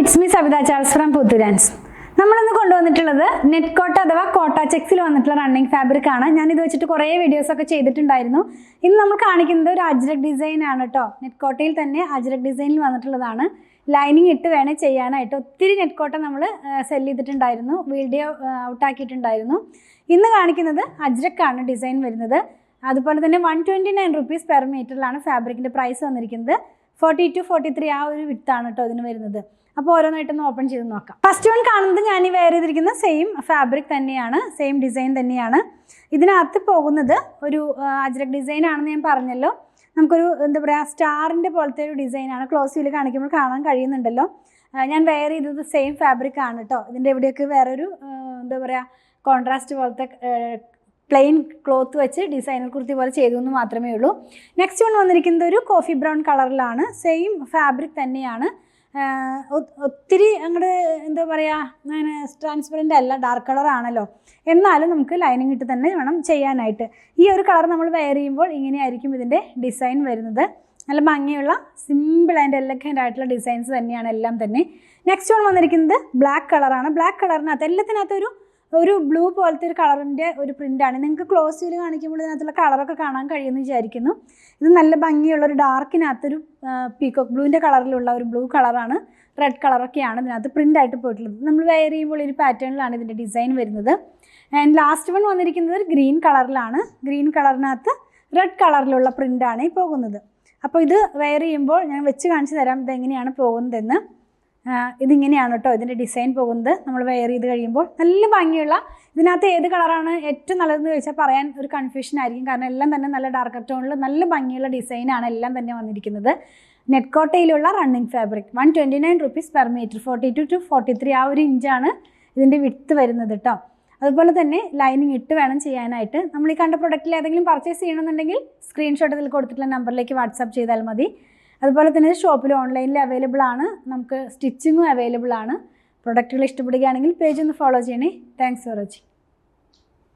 It's me Savita Charles from Putturans. നമ്മളിന്ന് കൊണ്ടുവന്നിട്ടുള്ളത് net കോട്ട അഥവാ കോട്ട ചെക്സിൽ വന്നിട്ടുള്ള റണ്ണിങ് ഫാബ്രിക് ആണ്. ഞാൻ ഇത് വെച്ചിട്ട് കുറേ വീഡിയോസ് ഒക്കെ ചെയ്തിട്ടുണ്ടായിരുന്നു. ഇന്ന് നമ്മൾ കാണിക്കുന്നത് ഒരു അജ്രക് ഡിസൈൻ ആണ് കേട്ടോ. നെറ്റ് കോട്ടയിൽ തന്നെ അജ്രക് ഡിസൈനിൽ വന്നിട്ടുള്ളതാണ്. ലൈനിങ് ഇട്ട് വേണേൽ ചെയ്യാനായിട്ട് ഒത്തിരി നെറ്റ് കോട്ട നമ്മൾ സെല് ചെയ്തിട്ടുണ്ടായിരുന്നു, വീഡിയോ ഔട്ടാക്കിയിട്ടുണ്ടായിരുന്നു. ഇന്ന് കാണിക്കുന്നത് അജ്രക് ആണ് ഡിസൈൻ വരുന്നത്. അതുപോലെ തന്നെ 129 rupees പെർ മീറ്ററിലാണ് ഫാബ്രിക്കിൻ്റെ പ്രൈസ് വന്നിരിക്കുന്നത്. 40 to 43 ആ ഒരു വിട്ടാണ് കേട്ടോ ഇതിന് വരുന്നത്. അപ്പോൾ ഓരോന്നായിട്ടൊന്ന് ഓപ്പൺ ചെയ്ത് നോക്കാം. ഫസ്റ്റ് വൺ കാണുന്നത് ഞാൻ ഈ വെയർ ചെയ്തിരിക്കുന്ന സെയിം ഫാബ്രിക് തന്നെയാണ്, സെയിം ഡിസൈൻ തന്നെയാണ്. ഇതിനകത്ത് പോകുന്നത് ഒരു അജ്രക് ഡിസൈൻ ആണെന്ന് ഞാൻ പറഞ്ഞല്ലോ. നമുക്കൊരു എന്താ പറയുക സ്റ്റാറിൻ്റെ പോലത്തെ ഒരു ഡിസൈനാണ്. ക്ലോസ് വ്യൂവിൽ കാണിക്കുമ്പോൾ കാണാൻ കഴിയുന്നുണ്ടല്ലോ. ഞാൻ വെയർ ചെയ്തത് സെയിം ഫാബ്രിക് ആണ് കേട്ടോ. ഇതിൻ്റെ എവിടെയൊക്കെ വേറൊരു എന്താ പറയുക കോൺട്രാസ്റ്റ് പോലത്തെ പ്ലെയിൻ ക്ലോത്ത് വെച്ച് ഡിസൈനർ കുർത്തി പോലെ ചെയ്തു എന്ന് മാത്രമേ ഉള്ളൂ. നെക്സ്റ്റ് വൺ വന്നിരിക്കുന്നത് ഒരു കോഫി ബ്രൗൺ കളറിലാണ്. സെയിം ഫാബ്രിക് തന്നെയാണ്. ഒത്തിരി അങ്ങോട്ട് എന്താ പറയുക അങ്ങനെ ട്രാൻസ്പെറൻ്റ് അല്ല, ഡാർക്ക് കളറാണല്ലോ. എന്നാലും നമുക്ക് ലൈനിങ് ഇട്ട് തന്നെ വേണം ചെയ്യാനായിട്ട്. ഈ ഒരു കളർ നമ്മൾ വെയർ ചെയ്യുമ്പോൾ ഇങ്ങനെയായിരിക്കും ഇതിൻ്റെ ഡിസൈൻ വരുന്നത്. നല്ല ഭംഗിയുള്ള സിമ്പിൾ ആൻഡ് എലഗൻ്റ് ആയിട്ടുള്ള ഡിസൈൻസ് തന്നെയാണ് എല്ലാം തന്നെ. നെക്സ്റ്റ് വൺ വന്നിരിക്കുന്നത് ബ്ലാക്ക് കളറാണ്. ബ്ലാക്ക് കളറിനകത്ത് എല്ലാത്തിനകത്തൊരു ബ്ലൂ പോലത്തെ ഒരു കളറിൻ്റെ ഒരു പ്രിൻ്റാണ്. നിങ്ങൾക്ക് ക്ലോസ് വ്യൂവിൽ കാണിക്കുമ്പോൾ ഇതിനകത്തുള്ള കളറൊക്കെ കാണാൻ കഴിയുമെന്ന് വിചാരിക്കുന്നു. ഇത് നല്ല ഭംഗിയുള്ളൊരു ഡാർക്കിനകത്തൊരു പീകോക്ക് ബ്ലൂവിൻ്റെ കളറിലുള്ള ഒരു ബ്ലൂ കളറാണ്, റെഡ് കളറൊക്കെയാണ് ഇതിനകത്ത് പ്രിൻ്റായിട്ട് പോയിട്ടുള്ളത്. നമ്മൾ വെയർ ചെയ്യുമ്പോൾ ഒരു പാറ്റേണിലാണ് ഇതിൻ്റെ ഡിസൈൻ വരുന്നത്. ആൻഡ് ലാസ്റ്റ് വൺ വന്നിരിക്കുന്നത് ഒരു ഗ്രീൻ കളറിലാണ്. ഗ്രീൻ കളറിനകത്ത് റെഡ് കളറിലുള്ള പ്രിൻ്റാണ് ഈ പോകുന്നത്. അപ്പോൾ ഇത് വെയർ ചെയ്യുമ്പോൾ ഞാൻ വെച്ച് കാണിച്ചു തരാം ഇതെങ്ങനെയാണ് പോകുന്നതെന്ന്. ഇതിങ്ങനെയാണ് കേട്ടോ ഇതിൻ്റെ ഡിസൈൻ പോകുന്നത്. നമ്മൾ വെയർ ചെയ്ത് കഴിയുമ്പോൾ നല്ല ഭംഗിയുള്ള, ഇതിനകത്ത് ഏത് കളറാണ് ഏറ്റവും നല്ലതെന്ന് ചോദിച്ചാൽ പറയാൻ ഒരു കൺഫ്യൂഷൻ ആയിരിക്കും. കാരണം എല്ലാം തന്നെ നല്ല ഡാർക്ക് ടോണിൽ നല്ല ഭംഗിയുള്ള ഡിസൈനാണ് എല്ലാം തന്നെ വന്നിരിക്കുന്നത്. നെറ്റ് കോട്ടയിലുള്ള running fabric 129 rupees per metre, 42 to 43 ആ ഒരു ഇഞ്ചാണ് ഇതിൻ്റെ വിഡ്ത്ത് വരുന്നത് കേട്ടോ. അതുപോലെ തന്നെ ലൈനിങ് ഇട്ട് വേണം ചെയ്യാനായിട്ട്. നമ്മൾ ഈ കണ്ട പ്രൊഡക്റ്റിൽ ഏതെങ്കിലും പർച്ചേസ് ചെയ്യണമെന്നുണ്ടെങ്കിൽ സ്ക്രീൻഷോട്ട് ഇതിൽ കൊടുത്തിട്ടുള്ള നമ്പറിലേക്ക് വാട്സാപ്പ് ചെയ്താൽ മതി. അതുപോലെ തന്നെ ഷോപ്പിൽ ഓൺലൈനിൽ അവൈലബിൾ ആണ്, നമുക്ക് സ്റ്റിച്ചിങ്ങും അവൈലബിൾ ആണ്. പ്രൊഡക്റ്റുകൾ ഇഷ്ടപ്പെടുകയാണെങ്കിൽ പേജ് ഒന്ന് ഫോളോ ചെയ്യണേ. Thanks for watching.